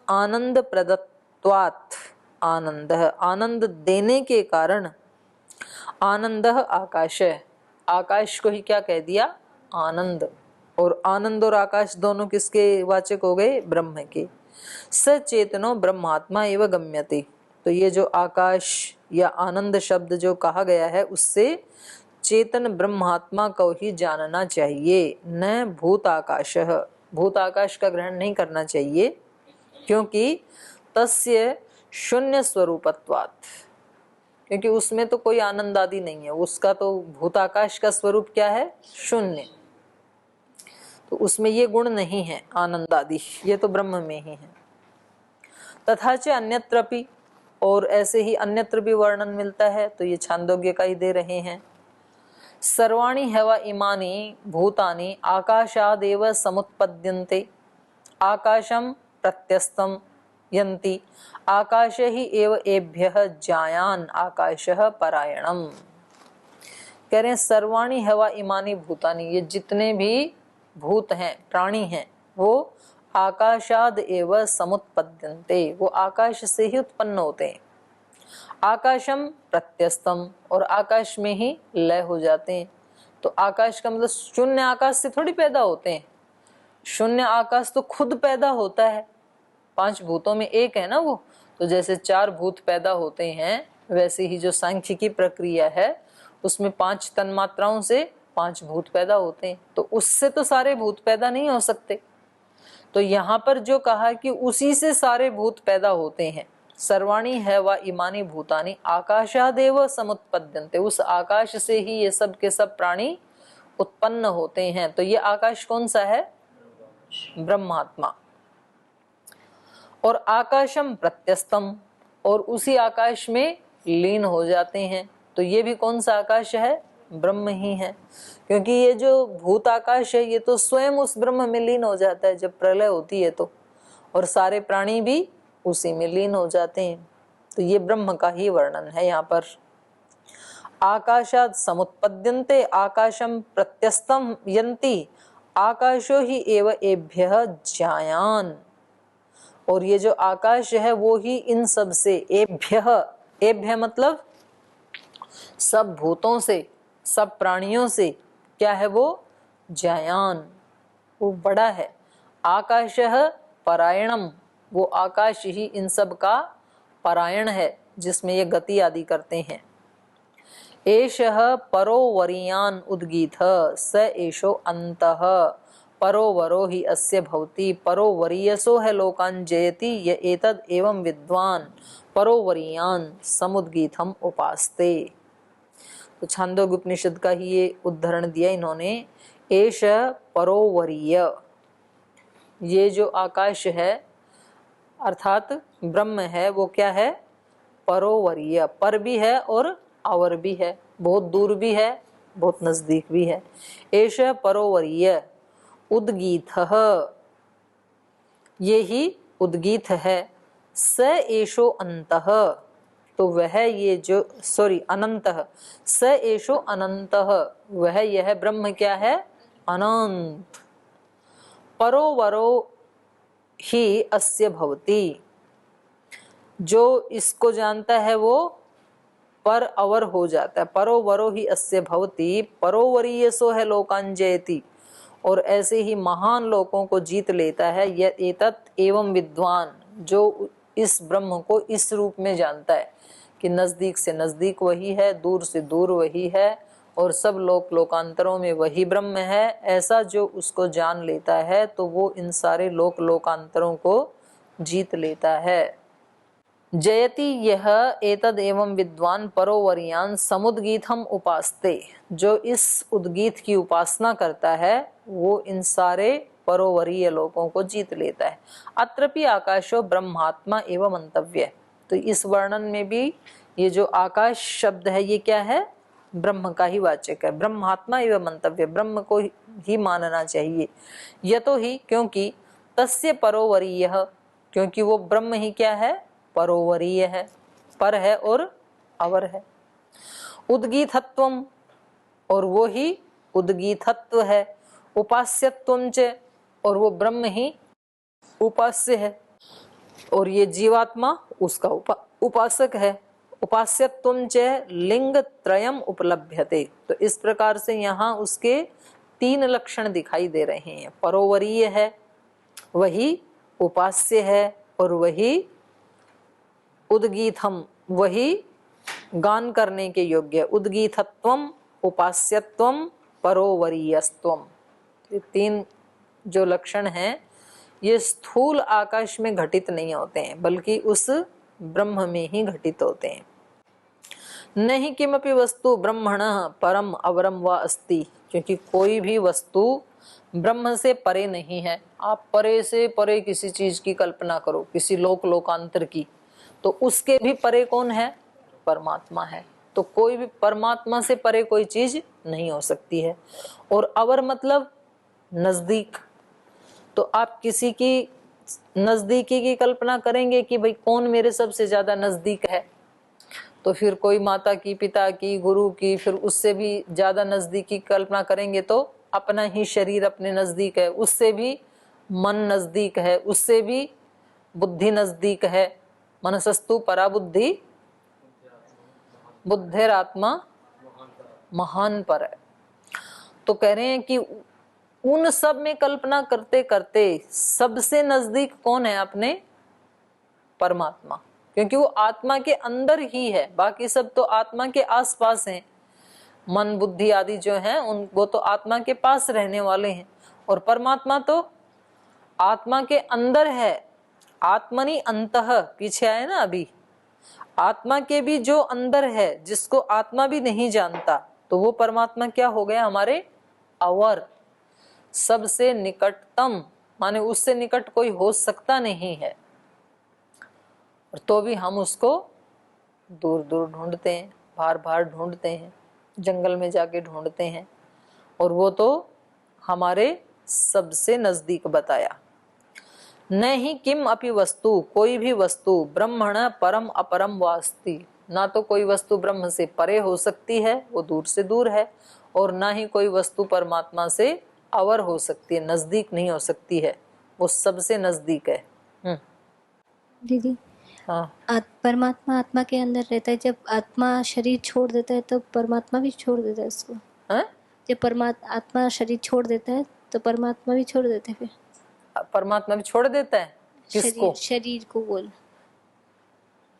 आनंद प्रदत्वात् आनंद, आनंद देने के कारण आनंद आकाश, आकाश को ही क्या कह दिया, आनंद। और आनंद और आकाश दोनों किसके वाचक हो गए, ब्रह्म के। सचेतनो ब्रह्मात्मा एवं गम्यते, तो ये जो आकाश या आनंद शब्द जो कहा गया है उससे चेतन ब्रह्मात्मा को ही जानना चाहिए, न भूत आकाश। भूत आकाश का ग्रहण नहीं करना चाहिए, क्योंकि तस्य शून्य स्वरूपत्वात्, क्योंकि उसमें तो कोई आनंद आदि नहीं है, उसका तो भूताकाश का स्वरूप क्या है, शून्य, तो उसमें ये गुण नहीं है आनंद आदि, ये तो ब्रह्म में ही है। तथा च अन्यत्रपि, और ऐसे ही अन्यत्र भी वर्णन मिलता है, तो ये छांदोग्य का ही दे रहे हैं। सर्वाणि हैव इमानि भूतानि आकाशादेव समुत्पद्यन्ते आकाशम प्रत्यस्तम यन्ति आकाश ही एव एभ्यः जायान आकाशः परायणम। कह रहे हैं सर्वाणि हैव इमानि भूतानि, ये जितने भी भूत हैं, प्राणी हैं, वो आकाशाद एव समुत्पद्यन्ते, वो आकाश से ही उत्पन्न होते हैं। आकाशम प्रत्यस्तम, और आकाश में ही लय हो जाते हैं। तो आकाश का मतलब शून्य आकाश से थोड़ी पैदा होते हैं, शून्य आकाश तो खुद पैदा होता है, 5 भूतों में एक है ना वो। तो जैसे 4 भूत पैदा होते हैं, वैसे ही जो सांख्य की प्रक्रिया है उसमें 5 तन्मात्राओं से 5 भूत पैदा होते हैं, तो उससे तो सारे भूत पैदा नहीं हो सकते। तो यहाँ पर जो कहा कि उसी से सारे भूत पैदा होते हैं, सर्वाणी है व इमानी भूतानी आकाशादेव समुत्पद्यन्ते, उस आकाश से ही ये सब के सब प्राणी उत्पन्न होते हैं। तो ये आकाश कौन सा है, ब्रह्मात्मा। और आकाशम प्रत्यस्तम, और उसी आकाश में लीन हो जाते हैं, तो ये भी कौन सा आकाश है, ब्रह्म ही है। क्योंकि ये जो भूत आकाश है ये तो स्वयं उस ब्रह्म में लीन हो जाता है जब प्रलय होती है तो, और सारे प्राणी भी उसी में लीन हो जाते हैं। तो ये ब्रह्म का ही वर्णन है यहाँ पर। आकाशात् समुत्पद्यन्ते आकाशम प्रत्यस्तम यन्ति आकाशो ही एव एभ्यः जायान, और ये जो आकाश है वो ही इन सब से, एभ्यः, एभ्य मतलब सब भूतों से, सब प्राणियों से क्या है वो, जायान, वो बड़ा है। आकाशः परायणम, वो आकाश ही इन सब का परायण है, जिसमें ये गति आदि करते हैं। एषः परो वरीयान उद्गीत स एषो अंतः परो वरो ही अस्य भवति परो वरीयसो है लोकान जयति य एतद एवं विद्वान परो वरीयान समुद्गीतम उपास्ते। तो छांदोग्य उपनिषद का ही ये उदाहरण दिया इन्होंने। एष परोवरीय, ये जो आकाश है अर्थात ब्रह्म है वो क्या है, परोवरीय, पर भी है और अवर भी है, बहुत दूर भी है बहुत नजदीक भी है। एष परोवरीय उद्गीतः, ये ही उद्गीत है। स एषो अंतः, तो वह ये जो अनंतः, स एषो अनंतः, वह यह ब्रह्म क्या है, अनंत। परोवरो ही अस्य भवति, जो इसको जानता है वो पर अवर हो जाता है। परोवरो ही अस्य भवति परोवरीय सो है लोकान जयति, और ऐसे ही महान लोगों को जीत लेता है। यह एतत् एवं विद्वान, जो इस ब्रह्म को इस रूप में जानता है कि नजदीक से नजदीक वही है, दूर से दूर वही है, और सब लोक लोकांतरों में वही ब्रह्म है, ऐसा जो उसको जान लेता है तो वो इन सारे लोक लोकांतरों को जीत लेता है। जयति यह एतद एवं विद्वान परोवरीयान समुद्गीतम उपास्ते, जो इस उद्गीत की उपासना करता है वो इन सारे परोवरीय लोगों को जीत लेता है। अत्रपि आकाशो ब्रह्मात्मा एवं मंतव्य, तो इस वर्णन में भी ये जो आकाश शब्द है ये क्या है, ब्रह्म का ही वाचक है। ब्रह्मात्मा एवं मंतव्य, ब्रह्म को ही मानना चाहिए। यतो ही, क्योंकि तस्य परोवरीय, क्योंकि वो ब्रह्म ही क्या है, परोवरीय है, पर है और अवर है। उद्गीतत्वम, और वो ही उद्गीतत्व है। उपास्यत्वम च, और वो ब्रह्म ही उपास्य है। और ये जीवात्मा उसका उपासक है। उपास्यत्वं च लिंग त्रयम उपलभ्यते। तो इस प्रकार से यहाँ उसके 3 लक्षण दिखाई दे रहे हैं। परोवरीय है, वही उपास्य है, और वही उद्गीतम, वही गान करने के योग्य। उद्गीतत्वम, उपास्यत्वम, परोवरीयस्त्वम, ये 3 जो लक्षण हैं ये स्थूल आकाश में घटित नहीं होते हैं, बल्कि उस ब्रह्म में ही घटित होते हैं। नहीं किमपि वस्तु ब्रह्मणः परम अवरम व अस्ति, क्योंकि कोई भी वस्तु ब्रह्म से परे नहीं है। आप परे से परे किसी चीज की कल्पना करो, किसी लोकांतर की, तो उसके भी परे कौन है? परमात्मा है। तो कोई भी परमात्मा से परे कोई चीज नहीं हो सकती है। और अवर मतलब नजदीक। तो आप किसी की नजदीकी की कल्पना करेंगे कि भाई कौन मेरे सबसे ज्यादा नजदीक है, तो फिर कोई माता की, पिता की, गुरु की, फिर उससे भी ज्यादा नजदीकी कल्पना करेंगे तो अपना ही शरीर अपने नजदीक है, उससे भी मन नजदीक है, उससे भी बुद्धि नजदीक है। मनसस्तु परा बुद्धि बुद्धिरात्मा महान पर है। तो कह रहे हैं कि उन सब में कल्पना करते करते सबसे नजदीक कौन है? अपने परमात्मा, क्योंकि वो आत्मा के अंदर ही है। बाकी सब तो आत्मा के आसपास हैं। मन बुद्धि आदि जो हैं वो तो आत्मा के पास रहने वाले हैं, और परमात्मा तो आत्मा के अंदर है। आत्मनि अंतः पीछे आए ना अभी, आत्मा के भी जो अंदर है, जिसको आत्मा भी नहीं जानता, तो वो परमात्मा क्या हो गया? हमारे अवर, सबसे निकटतम, माने उससे निकट कोई हो सकता नहीं है। तो भी हम उसको दूर दूर ढूंढते हैं, बार बार ढूंढते हैं, जंगल में जाके ढूंढते हैं, और वो तो हमारे सबसे नजदीक बताया। न ही किम अपि वस्तु, कोई भी वस्तु ब्रह्मण परम अपरम वास्ति, ना तो कोई वस्तु ब्रह्म से परे हो सकती है, वो दूर से दूर है, और ना ही कोई वस्तु परमात्मा से अवर हो सकती है, नजदीक नहीं हो सकती है, वो सबसे नजदीक है। दीदी, हाँ, परमात्मा आत्मा के अंदर रहता है। जब आत्मा शरीर छोड़ देता है तो परमात्मा भी छोड़ देता है उसको। है? जब आत्मा शरीर छोड़ देता है तो परमात्मा भी छोड़ देते हैं। फिर परमात्मा भी छोड़ देता है किसको? शरीर को बोल।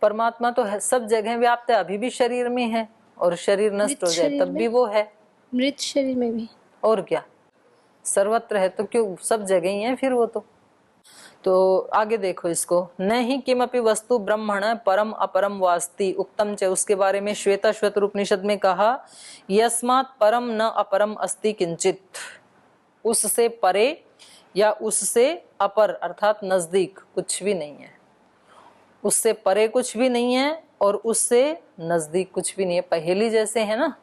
परमात्मा तो है, सब जगह व्याप्त है, अभी भी शरीर में है, और शरीर नष्ट हो जाए तब भी वो है। मृत शरीर में भी, और क्या, सर्वत्र है, तो क्यों, सब जगह ही है फिर वो तो आगे देखो इसको। न ही किमपि वस्तु ब्रह्मण परम अपरम वास्ति उक्तम च, उसके बारे में श्वेताश्वतर उपनिषद में कहा, यस्मात् परम न अपरम अस्ति किंचित, उससे परे या उससे अपर अर्थात नजदीक कुछ भी नहीं है। उससे परे कुछ भी नहीं है और उससे नजदीक कुछ भी नहीं है। पहेली जैसे है ना,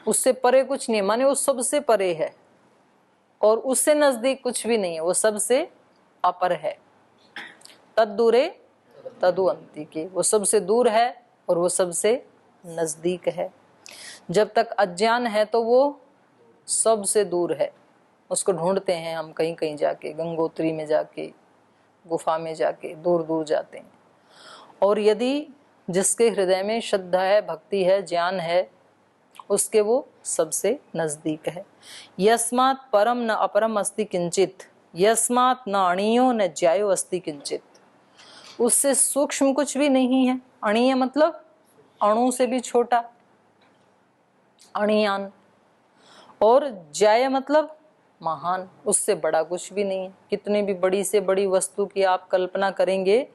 उससे परे कुछ नहीं है, माने वो सबसे परे है, और उससे नजदीक कुछ भी नहीं है, वो सबसे अपर है। तद दूरे तदु अंतिके, वो सबसे दूर है और वो सबसे नजदीक है। जब तक अज्ञान है तो वो सबसे दूर है, उसको ढूंढते हैं हम कहीं कहीं जाके, गंगोत्री में जाके, गुफा में जाके, दूर दूर जाते हैं। और यदि जिसके हृदय में श्रद्धा है, भक्ति है, ज्ञान है, उसके वो सबसे नजदीक है। यस्मात् परम न अपरम अस्ति किंचित, यस्मात् न अणीयो न ज्यायो अस्ति किंचित, उससे सूक्ष्म कुछ भी नहीं है। अणीय मतलब अणु से भी छोटा, अणियान, और ज्याय मतलब महान, उससे बड़ा कुछ भी नहीं है। कितनी भी बड़ी से बड़ी वस्तु की आप कल्पना करेंगे,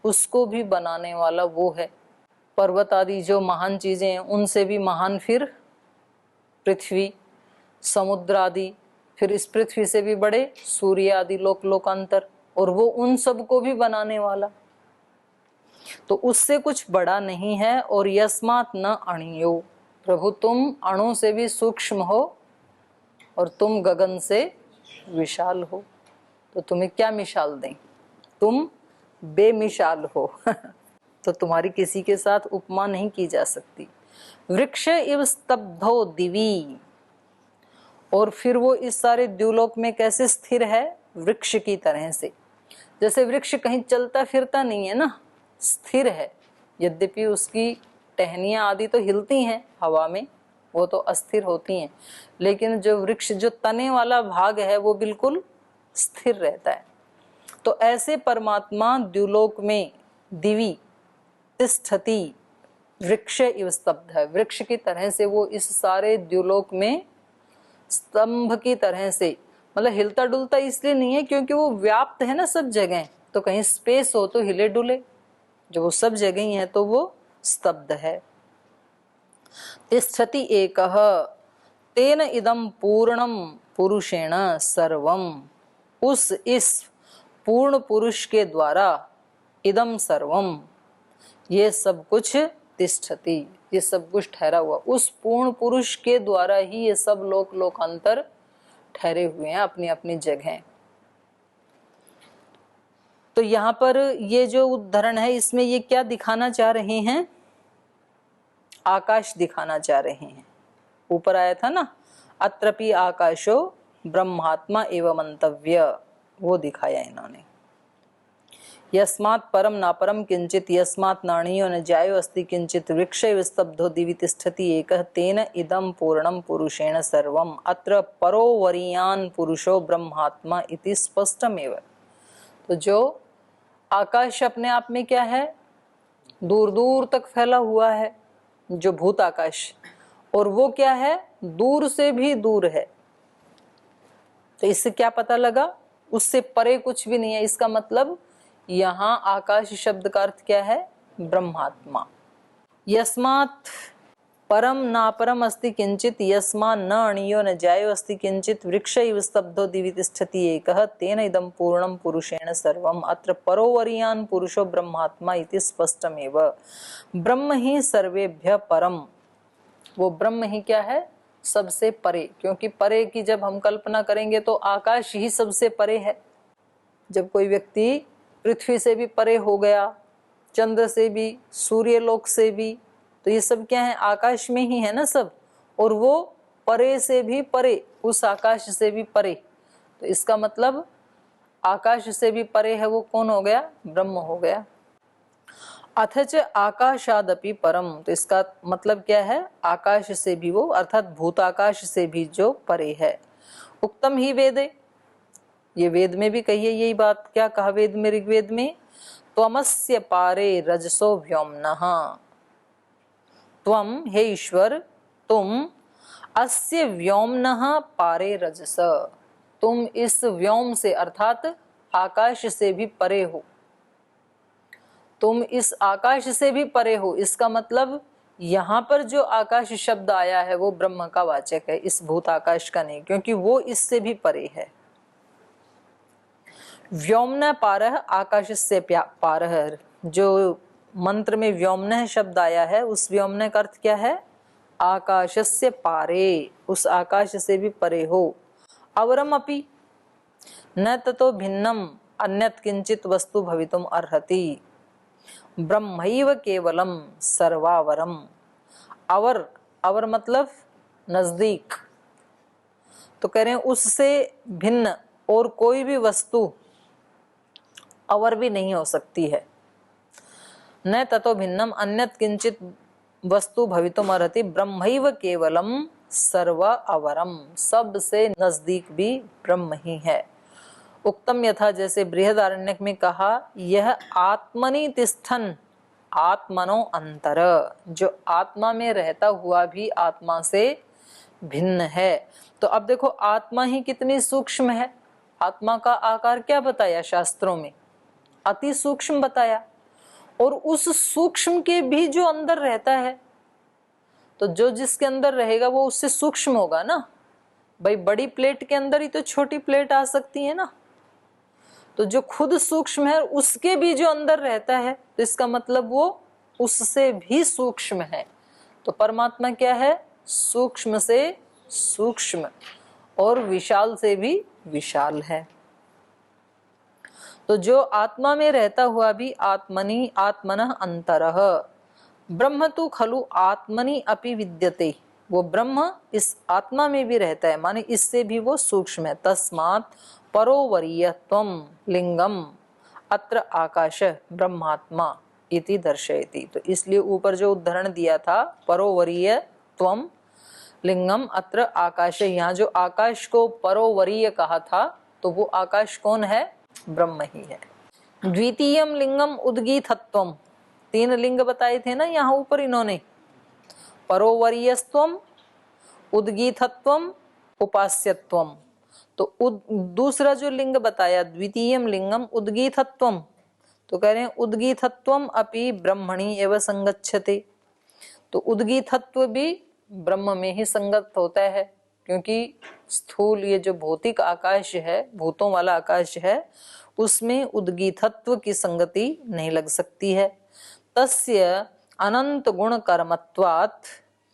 उसको भी बनाने वाला वो है। पर्वत आदि जो महान चीजें हैं, उनसे भी महान फिर पृथ्वी, समुद्र आदि, फिर इस पृथ्वी से भी बड़े सूर्य आदि लोकांतर, और वो उन सब को भी बनाने वाला, तो उससे कुछ बड़ा नहीं है। और यस्मात् न अणियो, प्रभु तुम अणु से भी सूक्ष्म हो और तुम गगन से विशाल हो, तो तुम्हें क्या मिसाल दें, तुम बेमिसाल हो तो तुम्हारी किसी के साथ उपमा नहीं की जा सकती। वृक्ष इव स्तब्धो दिवी, और फिर वो इस सारे द्युलोक में कैसे स्थिर है? वृक्ष की तरह से। जैसे वृक्ष कहीं चलता फिरता नहीं है ना, स्थिर है, यद्यपि उसकी टहनियां आदि तो हिलती हैं हवा में, वो तो अस्थिर होती हैं, लेकिन जो वृक्ष जो तने वाला भाग है वो बिल्कुल स्थिर रहता है। तो ऐसे परमात्मा द्युलोक में दिवी तिष्ठति वृक्ष इव स्तब्ध है, वृक्ष की तरह से वो इस सारे द्युलोक में स्तंभ की तरह से, मतलब हिलता डुलता इसलिए नहीं है क्योंकि वो व्याप्त है ना सब जगह, तो कहीं स्पेस हो तो हिले डुले, जो वो सब जगह ही है तो वो स्तब्ध है। तिष्ठति एकः तेन इदं पूर्णम पुरुषेण सर्वम, उस इस पूर्ण पुरुष के द्वारा इदम सर्वम, ये सब कुछ तिष्ठति, ये सब कुछ ठहरा हुआ, उस पूर्ण पुरुष के द्वारा ही ये सब लोक लोकांतर ठहरे हुए हैं अपनी अपनी जगह। तो यहाँ पर ये जो उदाहरण है इसमें ये क्या दिखाना चाह रहे हैं, आकाश दिखाना चाह रहे हैं। ऊपर आया था ना, अत्रपि आकाशो ब्रह्मात्मा एवं मंतव्य, वो दिखाया इन्होंने। यस्मात् परम नापरम किंचित, यस्मात् नाणीयो न जायो अस्ति किंचित, वृक्षैव स्तब्धो दिवि तिष्ठति एकः तेन इदं पूर्णम पुरुषेण सर्वम, अत्र परो वरीयान पुरुषो ब्रह्मात्मा इति स्पष्टमेव। तो जो आकाश अपने आप में क्या है, दूर दूर तक फैला हुआ है, जो भूत आकाश, और वो क्या है, दूर से भी दूर है। तो इससे क्या पता लगा, उससे परे कुछ भी नहीं है। इसका मतलब यहाँ आकाश शब्द का अर्थ क्या है, ब्रह्मात्मा। यस्मात् परम नापरम अस्ति किंचित, यस्मात् न अणीयो न जायो अस्ति किंचित, वृक्ष इव स्तब्धो दिवि तिष्ठति एकः तेन इदं पूर्णं पुरुषेण सर्वम, अत्र परो वरीयान पुरुषो ब्रह्मात्मा इति स्पष्टमेव। ब्रह्म ही सर्वेभ्य परम, वो ब्रह्म ही क्या है, सबसे परे, क्योंकि परे की जब हम कल्पना करेंगे तो आकाश ही सबसे परे है। जब कोई व्यक्ति पृथ्वी से भी परे हो गया, चंद्र से भी, सूर्यलोक से भी, तो ये सब क्या है, आकाश में ही है ना सब, और वो परे से भी परे, उस आकाश से भी परे। तो इसका मतलब आकाश से भी परे है वो कौन हो गया, ब्रह्म हो गया। अथच आकाशादपि परम, तो इसका मतलब क्या है, आकाश से भी वो, अर्थात भूताकाश से भी जो परे है। उक्तम ही वेदे, ये वेद में भी कही है यही बात। क्या कहा वेद में, ऋग्वेद में, त्वमस्य पारे रजसो व्योमनः, त्वम हे ईश्वर, तुम अस्य व्योमनः पारे रजस, तुम इस व्योम से अर्थात आकाश से भी परे हो, तुम इस आकाश से भी परे हो। इसका मतलब यहाँ पर जो आकाश शब्द आया है वो ब्रह्म का वाचक है, इस भूत आकाश का नहीं, क्योंकि वो इससे भी परे है। व्योमन पारह आकाश से पारह, जो मंत्र में व्योमन शब्द आया है उस व्योमन का अर्थ क्या है, आकाशस्य पारे, उस आकाश से भी परे हो। अवरम अपि न ततो भिन्नम अन्यत् किंचित वस्तु भवितुम अर्हति, ब्रह्मैव केवलम सर्वावरम। अवर, अवर मतलब नजदीक, तो कह रहे हैं उससे भिन्न और कोई भी वस्तु अवर भी नहीं हो सकती है। न ततो भिन्नम अन्यत् किंचित वस्तु भवितुम अर्हति, ब्रह्मैव केवलम सर्व अवरम, सबसे नजदीक भी ब्रह्म ही है। उक्तम यथा, जैसे बृहदारण्यक में कहा, यह आत्मनि तिष्ठन आत्मनो अंतर, जो आत्मा में रहता हुआ भी आत्मा से भिन्न है। तो अब देखो आत्मा ही कितनी सूक्ष्म है, आत्मा का आकार क्या बताया शास्त्रों में, अति सूक्ष्म बताया, और उस सूक्ष्म के भी जो अंदर रहता है, तो जो जिसके अंदर रहेगा वो उससे सूक्ष्म होगा ना भाई। बड़ी प्लेट के अंदर ही तो छोटी प्लेट आ सकती है ना, तो जो खुद सूक्ष्म है उसके भी जो अंदर रहता है, तो इसका मतलब वो उससे भी सूक्ष्म है। तो परमात्मा क्या है, सूक्ष्म से सूक्ष्म और विशाल से भी विशाल है। तो जो आत्मा में रहता हुआ भी आत्मनि आत्मनः अंतरः, ब्रह्म तु खलु आत्मनि अपि विद्यते, वो ब्रह्म इस आत्मा में भी रहता है, माने इससे भी वो सूक्ष्म है। तस्मात् परोवरीयत्वम लिंगम अत्र आकाश ब्रह्मात्मा इति दर्शयति। तो इसलिए ऊपर जो उदाहरण दिया था परोवरीय त्वम लिंगम अत्र आकाश, यहाँ जो आकाश को परोवरीय कहा था तो वो आकाश कौन है? ब्रह्म ही है। द्वितीयम लिंगम उद्गीतत्वम, 3 लिंग बताए थे ना यहाँ ऊपर इन्होंने, परोवरीयस्त्वम, उद्गीतत्वम, उपास्यत्वम। तो दूसरा जो लिंग बताया द्वितीयम लिंगम उद्गीतत्वम, तो कह रहे हैं उद्गीतत्वम अपि ब्रह्मणि एव संगच्छते। तो उद्गीतत्व भी ब्रह्म में ही संगत होता है, क्योंकि स्थूल ये जो भौतिक आकाश है, भूतों वाला आकाश है, उसमें उद्गीतत्व की संगति नहीं लग सकती है। तस्य अनंत गुण कर्मत्वात्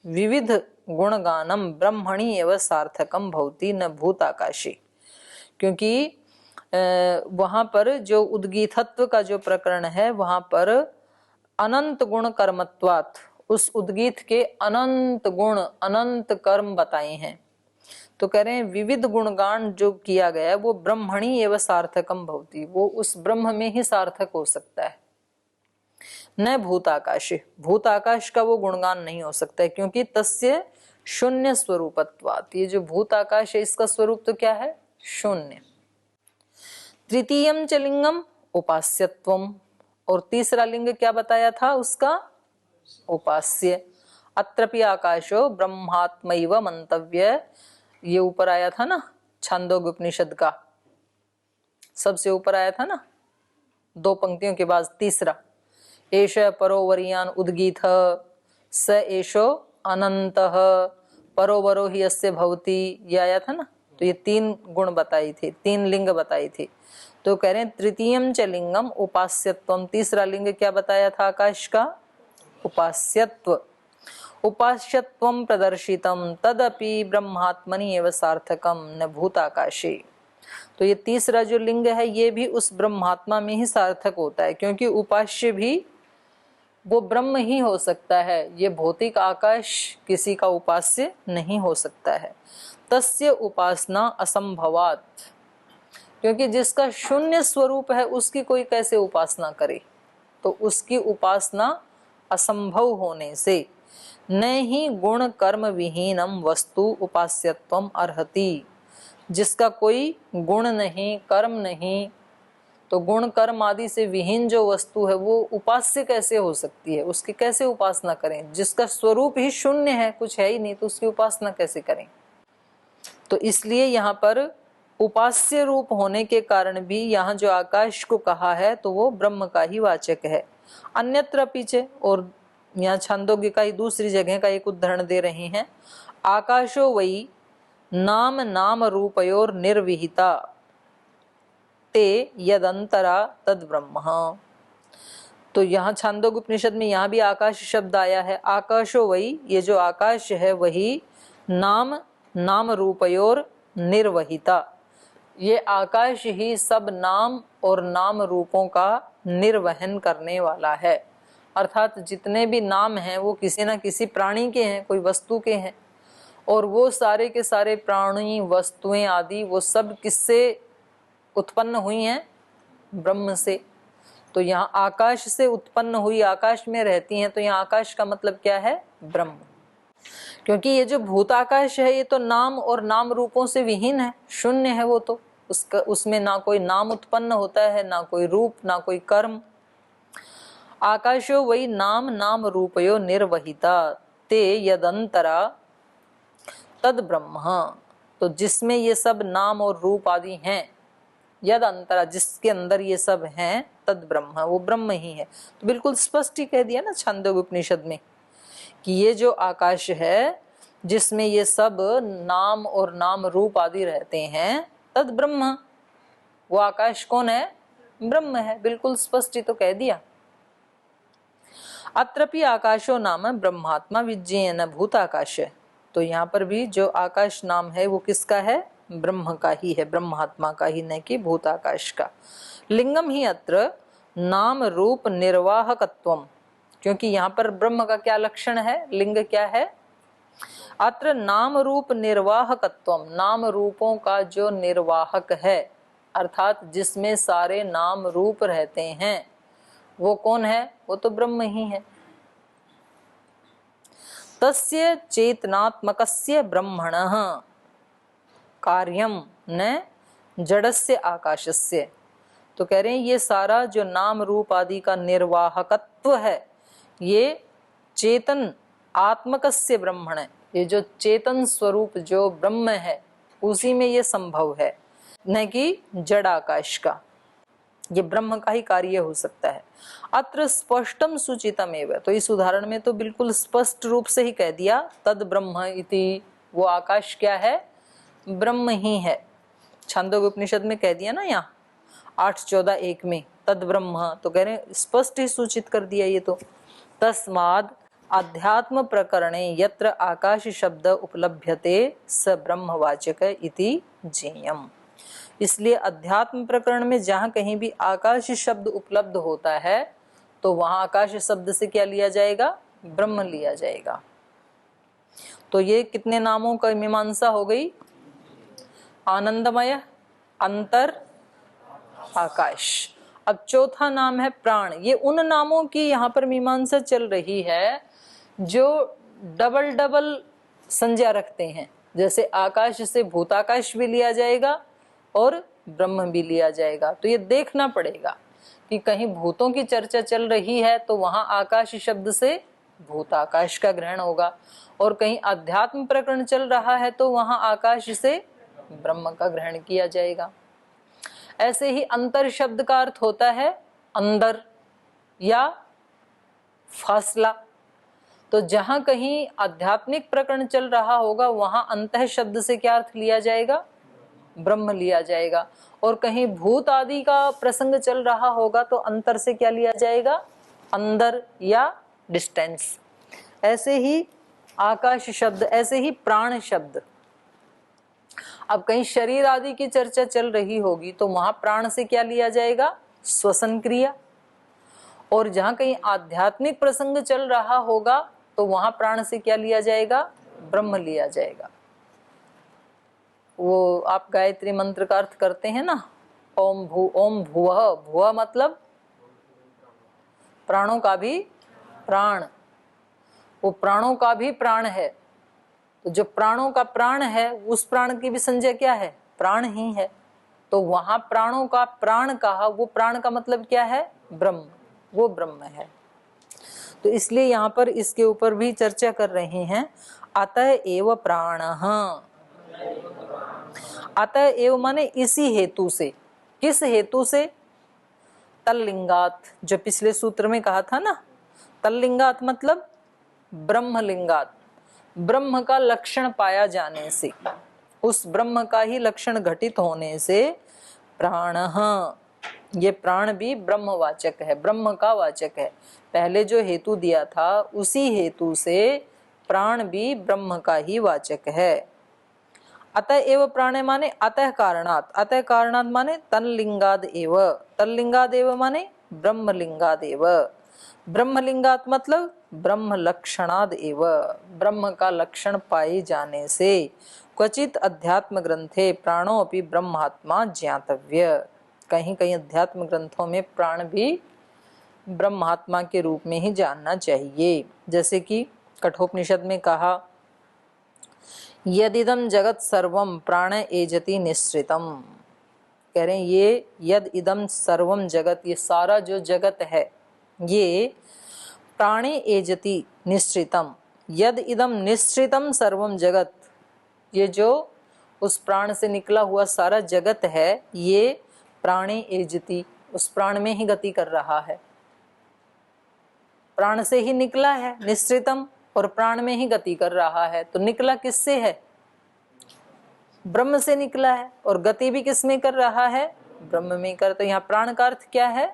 विविध गुणगानम ब्रह्मणि एव सार्थकम भवति न भूत आकाशी। क्योंकि वहां पर जो उद्गीतत्व का जो प्रकरण है वहां पर अनंत गुण कर्मत्वात्, उस उद्गीत के अनंत गुण अनंत कर्म बताए हैं। तो कह रहे हैं विविध गुणगान जो किया गया है वो ब्रह्मणि एवं सार्थकम भवति, वो उस ब्रह्म में ही सार्थक हो सकता है, न भूत आकाश। भूत आकाश का वो गुणगान नहीं हो सकता है, क्योंकि तस्य शून्य स्वरूपत्वात्, ये जो भूत आकाश है इसका स्वरूप तो क्या है? शून्य। तृतीयम च लिंगम उपास्यत्वम, और तीसरा लिंग क्या बताया था उसका? उपास्य। अत्रपि आकाशो ब्रह्मात्मैव मंतव्य, ये ऊपर आया था ना छांदोग्य उपनिषद का, सबसे ऊपर आया था ना 2 पंक्तियों के बाद तीसरा, एष परोवरीयान उद्गीत स एषो अनंतः परोवरो ही यस्य भवति, ये आया था ना। तो ये 3 गुण बताई थी, 3 लिंग बताई थी। तो कह रहे हैं तृतीयम च लिंगम उपास्यत्वम, तीसरा लिंग क्या बताया था आकाश का? उपास्यत्व। उपास्यत्वम प्रदर्शितम तदपि ब्रह्मात्मनि एव सार्थकम न भूताकाशे। तो ये तीसरा जो लिंग है ये भी उस ब्रह्मात्मा में ही सार्थक होता है, क्योंकि उपास्य भी वो ब्रह्म ही हो सकता है, ये भौतिक आकाश किसी का उपास्य नहीं हो सकता है। तस्य उपासना असंभवात, क्योंकि जिसका शून्य स्वरूप है उसकी कोई कैसे उपासना करे, तो उसकी उपासना असंभव होने से न ही गुण कर्म विहीनम वस्तु उपास्यत्वम अर्हति, जिसका कोई गुण नहीं कर्म नहीं, तो गुण कर्म आदि से विहीन जो वस्तु है वो उपास्य कैसे हो सकती है? उसकी कैसे उपासना करें? जिसका स्वरूप ही शून्य है, कुछ है ही नहीं, तो उसकी उपासना कैसे करें? तो इसलिए यहाँ पर उपास्य रूप होने के कारण भी यहाँ जो आकाश को कहा है तो वो ब्रह्म का ही वाचक है। अन्यत्र पीछे और यहाँ छांदोग्य का ही दूसरी जगह का एक उदाहरण दे रहे हैं, आकाशो वही नाम नाम रूपयोर निर्विहिता ते यदंतरा तद ब्रह्म। तो यहाँ छांदोग्य उपनिषद में यहाँ भी आकाश शब्द आया है। आकाशो वही, ये जो आकाश है वही नाम नाम रूपयोर निर्वहिता, ये आकाश ही सब नाम और नाम रूपों का निर्वहन करने वाला है। अर्थात जितने भी नाम हैं वो किसी न किसी प्राणी के हैं, कोई वस्तु के हैं, और वो सारे के सारे प्राणी वस्तुएं आदि वो सब किससे उत्पन्न हुई हैं? ब्रह्म से। तो यहाँ आकाश से उत्पन्न हुई आकाश में रहती हैं, तो यहाँ आकाश का मतलब क्या है? ब्रह्म। क्योंकि ये जो भूत आकाश है ये तो नाम और नाम रूपों से विहीन है, शून्य है वो तो, उसमें ना कोई नाम उत्पन्न होता है, ना कोई रूप, ना कोई कर्म। आकाशो वही नाम नाम रूपयो निर्वहिता ते यदंतरा तद ब्रह्म। तो जिसमें ये सब नाम और रूप आदि हैं, यद अंतरा, जिसके अंदर ये सब हैं, तद ब्रह्म, वो ब्रह्म ही है। तो बिल्कुल स्पष्ट ही कह दिया ना छांदोग्य उपनिषद में कि ये जो आकाश है जिसमें ये सब नाम और नाम रूप आदि रहते हैं, तद ब्रह्म, वो आकाश कौन है? ब्रह्म है। बिल्कुल स्पष्ट ही तो कह दिया। अत्रपि आकाशो नाम ब्रह्मात्मा विज्ञेन भूत आकाश। तो यहाँ पर भी जो आकाश नाम है वो किसका है? ब्रह्म का ही है, ब्रह्मात्मा का ही, न कि भूत आकाश का। लिंगम ही अत्र नाम रूप निर्वाहकत्वम, क्योंकि यहाँ पर ब्रह्म का क्या लक्षण है? लिंग क्या है? अत्र नाम रूप निर्वाहकत्वम, नाम रूपों का जो निर्वाहक है, अर्थात जिसमें सारे नाम रूप रहते हैं, वो कौन है? वो तो ब्रह्म ही है। तस्य चेतनात्मकस्य ब्रह्मणः कार्यम न जड़स्य आकाशस्य। तो कह रहे हैं ये सारा जो नाम रूप आदि का निर्वाहकत्व है, ये चेतन आत्मकस्य ब्रह्मण है, ये जो चेतन स्वरूप जो ब्रह्म है उसी में ये संभव है, न कि जड़ आकाश का। ये ब्रह्म का ही कार्य हो सकता है। अत्र स्पष्टम सूचितम एवं, तो इस उदाहरण में तो बिल्कुल स्पष्ट रूप से ही कह दिया तद ब्रह्म इति, वो आकाश क्या है? ब्रह्म ही है। छांदोग्य उपनिषद में कह दिया ना, यहाँ 8:14-1 में तद ब्रह्म, तो कह रहे हैं स्पष्ट ही सूचित कर दिया ये तो। तस्माद् अध्यात्म प्रकरणे यत्र आकाश शब्द उपलभ्यते स ब्रह्मवाचक इति ज्ञेयम्। इसलिए अध्यात्म प्रकरण में जहां कहीं भी आकाश शब्द उपलब्ध होता है तो वहां आकाश शब्द से क्या लिया जाएगा? ब्रह्म लिया जाएगा। तो ये कितने नामों का मीमांसा हो गई? आनंदमय, अंतर, आकाश। अब चौथा नाम है प्राण। ये उन नामों की यहाँ पर मीमांसा चल रही है जो डबल डबल संज्ञा रखते हैं। जैसे आकाश से भूताकाश भी लिया जाएगा और ब्रह्म भी लिया जाएगा। तो ये देखना पड़ेगा कि कहीं भूतों की चर्चा चल रही है तो वहां आकाश शब्द से भूताकाश का ग्रहण होगा, और कहीं अध्यात्म प्रकरण चल रहा है तो वहां आकाश से ब्रह्म का ग्रहण किया जाएगा। ऐसे ही अंतर शब्द का अर्थ होता है अंदर या फासला। तो जहां कहीं आध्यात्मिक प्रकरण चल रहा होगा वहां अंतः शब्द से क्या अर्थ लिया जाएगा? ब्रह्म लिया जाएगा। और कहीं भूत आदि का प्रसंग चल रहा होगा तो अंतर से क्या लिया जाएगा? अंदर या डिस्टेंस। ऐसे ही आकाश शब्द, ऐसे ही प्राण शब्द। अब कहीं शरीर आदि की चर्चा चल रही होगी तो वहां प्राण से क्या लिया जाएगा? श्वसन क्रिया। और जहां कहीं आध्यात्मिक प्रसंग चल रहा होगा तो वहां प्राण से क्या लिया जाएगा? ब्रह्म लिया जाएगा। वो आप गायत्री मंत्र का अर्थ करते हैं ना, ओम भुवः। भुवः मतलब प्राणों का भी प्राण, वो प्राणों का भी प्राण है। तो जो प्राणों का प्राण है उस प्राण की भी संज्ञा क्या है? प्राण ही है। तो वहां प्राणों का प्राण कहा, वो प्राण का मतलब क्या है? ब्रह्म, वो ब्रह्म है। तो इसलिए यहाँ पर इसके ऊपर भी चर्चा कर रहे हैं। अतः एव प्राणः, अतः एव माने इसी हेतु से। किस हेतु से? तल्लिंगात, जो पिछले सूत्र में कहा था ना, तल्लिंगात मतलब ब्रह्मलिंगात, ब्रह्म का लक्षण पाया जाने से, उस ब्रह्म का ही लक्षण घटित होने से प्राणः, ये प्राण भी ब्रह्मवाचक है, ब्रह्म का वाचक है। पहले जो हेतु दिया था उसी हेतु से प्राण भी ब्रह्म का ही वाचक है। अतः एव प्राणे माने अतः कारणात, अतः कारणात माने तन्लिंगाद एव, तन्लिंगाद एव माने ब्रह्मलिंगाद एव, ब्रह्मलिंगात मतलब ब्रह्म लक्षणाद एव, ब्रह्म का लक्षण पाए जाने से। क्वचित अध्यात्म ग्रंथे प्राणो अपि ब्रह्मात्मा ज्ञातव्य, कहीं कहीं अध्यात्म ग्रंथों में प्राण भी ब्रह्मात्मा के रूप में ही जानना चाहिए। जैसे कि कठोपनिषद में कहा, यदिदम जगत सर्वम प्राण एजति निश्रितम। कह रहे हैं ये यद इदम सर्वम जगत, ये सारा जो जगत है ये प्राणे एजति निश्रितम, यद इदम निश्रितम सर्वम जगत, ये जो उस प्राण से निकला हुआ सारा जगत है ये प्राणे एजति, उस प्राण में ही गति कर रहा है, प्राण से ही निकला है निश्रितम और प्राण में ही गति कर रहा है। तो निकला किससे है? ब्रह्म से निकला है, और गति भी किस में कर रहा है? ब्रह्म में कर। तो यहाँ प्राण का अर्थ क्या है?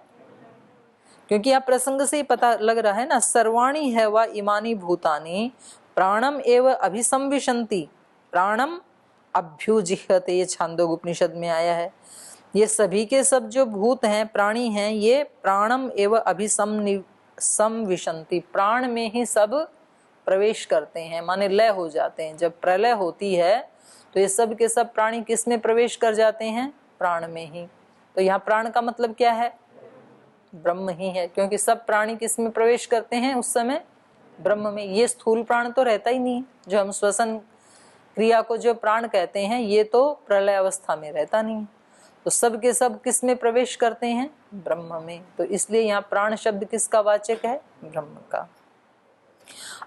क्योंकि यहाँ प्रसंग से ही पता लग रहा है ना, सर्वाणी है व इमानी भूतानि प्राणम एव अभिसंविशन्ति, प्राणम अभ्युजिह्यते, ये छांदोग्य उपनिषद में आया है। ये सभी के सब जो भूत हैं, प्राणी हैं, ये प्राणम एव अभिसंविशन्ति, प्राण में ही सब प्रवेश करते हैं, माने लय हो जाते हैं। जब प्रलय होती है तो ये सब के सब प्राणी किस में प्रवेश कर जाते हैं? प्राण में ही। तो यहाँ प्राण का मतलब क्या है? ब्रह्म ही है, क्योंकि सब प्राणी किस में प्रवेश करते हैं उस समय? ब्रह्म में। ये स्थूल प्राण तो रहता ही नहीं, जो हम श्वसन क्रिया को जो प्राण कहते हैं ये तो प्रलय अवस्था में रहता नहीं। तो सब के सब किस में प्रवेश करते हैं? ब्रह्म में। तो इसलिए यहाँ प्राण शब्द किसका वाचक है? ब्रह्म का।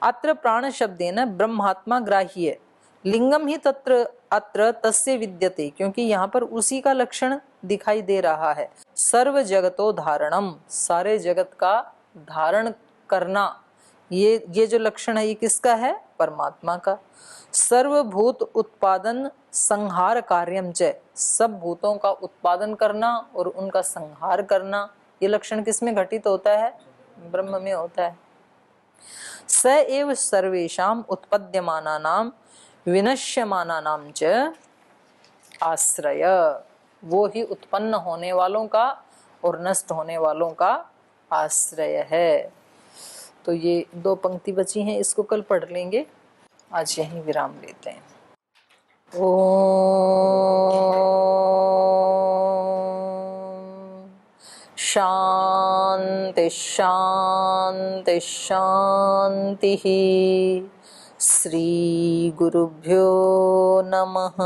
अत्र प्राण शब्देन ब्रह्मात्मा ग्राह्य लिंगम ही तत्र अत्र तस्य विद्यते, क्योंकि यहाँ पर उसी का लक्षण दिखाई दे रहा है। सर्व जगतो धारणम, सारे जगत का धारण करना, ये जो लक्षण है ये किसका है? परमात्मा का। सर्वभूत उत्पादन संहार कार्यम च, सब भूतों का उत्पादन करना और उनका संहार करना, ये लक्षण किसमें घटित होता है? ब्रह्म में होता है। स एव सर्वेषाम उत्पद्यमानानाम विनश्यमानानाम च आश्रय, वो ही उत्पन्न होने वालों का और नष्ट होने वालों का आश्रय है। तो ये 2 पंक्ति बची हैं, इसको कल पढ़ लेंगे। आज यहीं विराम लेते हैं। ओम शांति शांति शांति। श्री गुरुभ्यो नमः।